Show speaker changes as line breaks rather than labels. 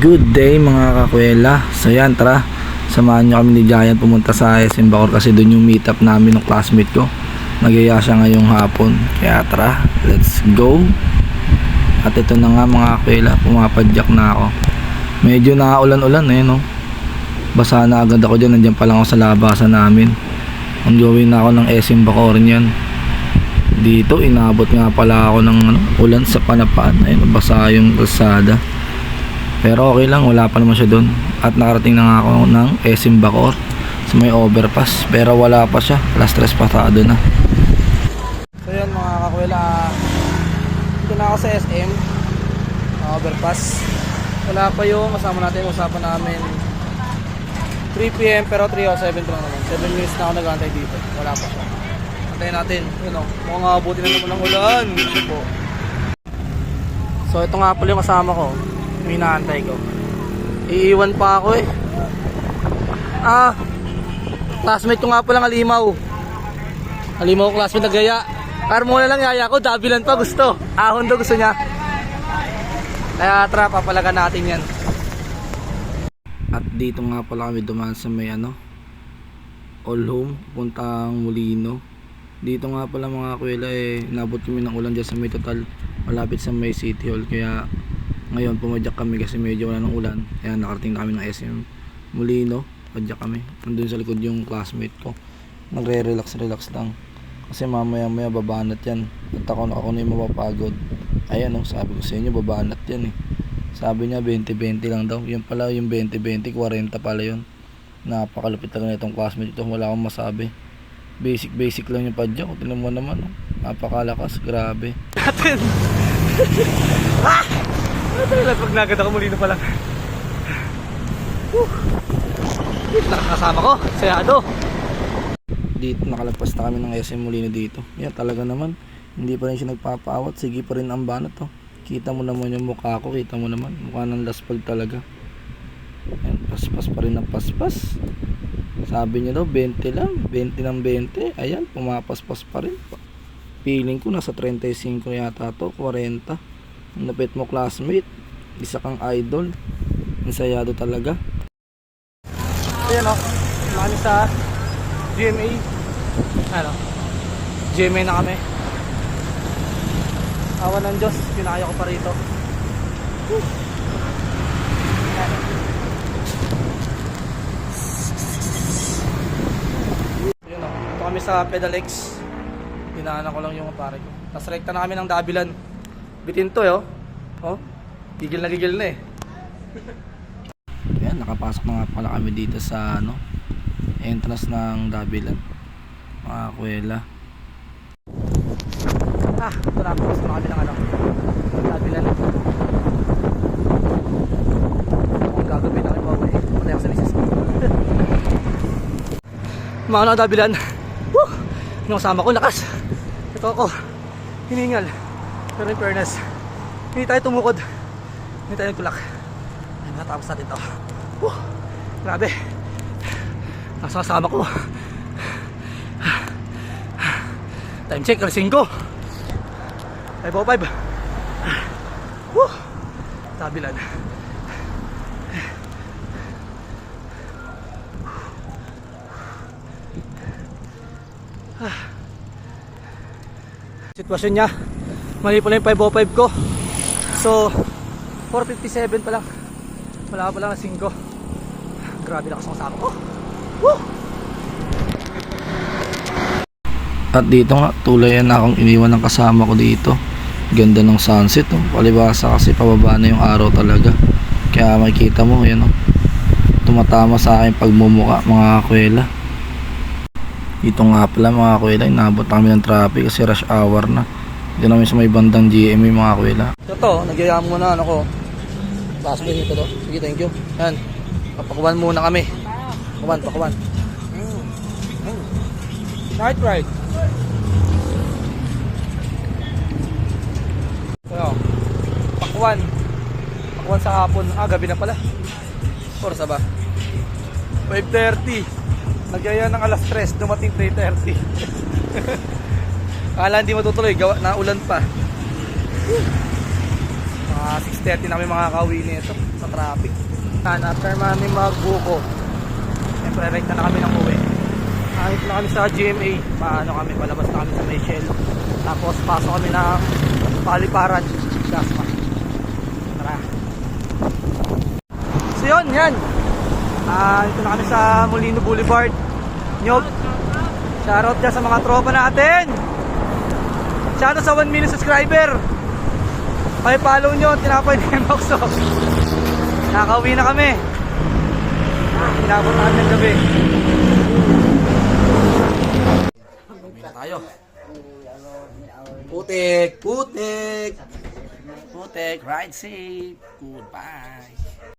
Good day mga kakwela. So yan, tara, samahan nyo kami ni Giant pumunta sa SM Bacoor kasi doon yung meet up namin ng classmate ko. Nagyaya siya ngayong hapon. Kaya tara, let's go. At ito na nga mga kakwela, pumapadyak na ako. Medyo nakaulan-ulan eh, no? Basa na agad ako dyan, nandiyan pa lang ako sa labasan namin. Ongoing na ako ng SM Bacoor niyan. Dito inabot nga pala ako ng ulan sa Panapaan. Ayun, basa yung kalsada. Pero okay lang, wala pa naman siya doon. At nakarating na nga ako ng SM Bacoor sa may overpass. Pero wala pa siya, alas 3 pasado na. So yun mga kakwela, dito na ako sa SM overpass. Wala pa yung kasama natin, usapan namin 3 PM pero 3:07 pa lang naman. 7 minutes na ako nag-aantay dito, wala pa siya. Antayin natin, yun o, mukhang abutin na naman ng ulan. So ito nga pala yung kasama ko, may naantay ko. Iiwan pa ako eh. Classmate ko nga pala Alimaw. Alimaw ko classmate na gaya. Pero muna lang yaya ko, dabilan pa gusto. Ahon daw gusto niya. Kaya tara, papalagan natin yan. At dito nga pala kami dumaan sa may All Home, puntang Molino. Dito nga pala mga kuwela nabot kami ng ulan dyan sa may Total, malapit sa may City Hall. Kaya ngayon pumadyak kami kasi medyo wala ng ulan. Kaya nakarating na kami ng SM Molino. Padyak kami, nandun sa likod yung classmate ko, nagre-relax lang kasi mamaya babanat yan. At ako na yung mapapagod. Ayan sabi ko sa inyo, babanat yan eh. Sabi niya 20-20 lang daw. Yan pala yung 20-20, 40 pala yun. Napakalupit talaga itong classmate ito, wala akong masabi. Basic lang yung padyak. Tingnan mo naman, napakalakas, grabe. Atin! Pag nagad ako Molino pa lang. Nakakasama ko, sayado. Dito nakalagpas na kami ng SM Molino dito. Yan talaga naman, hindi pa rin siya nagpapaawat. Sige pa rin ang banat to. Kita mo naman yung mukha ko, kita mo naman, mukha ng laspag talaga. Yan, paspas pa rin ang paspas. Sabi niya daw 20 lang, 20 ng 20. Ayan, pumapaspas pa rin. Feeling ko nasa 35 yata to, 40. Ang napit mo classmate, isa kang idol. Ensayado talaga. Ayan kami sa GMA. GMA na kami. Awa ng Diyos, pinakaya ko pa rito. Ayan ito kami sa Pedalex. Pinaanan ko lang yung pare ko. Tapos rekta na kami ng dabilan. Bitin to gigil na eh. Ayan, nakapasok na nga pala kami dito sa entrance ng dabilan mga kuwela. Ito na, pasok na kami ng dabilan. Kung gagawin na kayo mawala patay ako sa misis ko. Mga dabilan. Yung kasama ko, lakas. Ito ako, hiningal. Pero in fairness, hindi tayo tumukod, hindi tayo nagtulak. Natapos natin ito. Grabe. Nasa kasama ko. Time check, alas 5. 5:05. Tabilan. Sitwasyon niya, mali pala yung 5:05 ko. So 4:57 pa lang. Wala pa lang na 5. Grabe na kasama ko. At dito nga, tulayan na akong iniwan ng kasama ko dito. Ganda ng sunset palibasa kasi pababa na yung araw talaga. Kaya makikita mo tumatama sa akin pagmumuka mga kakwela. Dito nga pala mga kakwela, inabot kami ng traffic kasi rush hour na. Dito namin sa may bandang GMA mga kakwela. Ito, nagyayaan muna ko. Pasok din ito to. Sige, thank you. Yan, papakuan muna kami. Pakuan. Night ride. Pakuan sa hapon. Gabi na pala. Oras ba? 5:30. Nagyaya ng alas 3, dumating 3:30. Akala hindi matutuloy, gawa na ulan pa. 6:30 na kami makakauwi nito. sa traffic. After namin magbuko, siyempre right na kami ng uwi. Ahit na kami sa GMA, paano kami, palabas na kami sa Michelle. Tapos pasok kami ng Paliparan, Gasma. Tara. So yun, yan. Ito na kami sa Molino Boulevard. Nyog. Shoutout dyan sa mga tropa natin. Shoutout sa 1 million subscriber. Pakipollow nyo, tinapay ni Moxo. Nakauwi na kami. Inabot natin ng gabi. Uwi na tayo. Putik, putik. Putik, ride safe. Goodbye.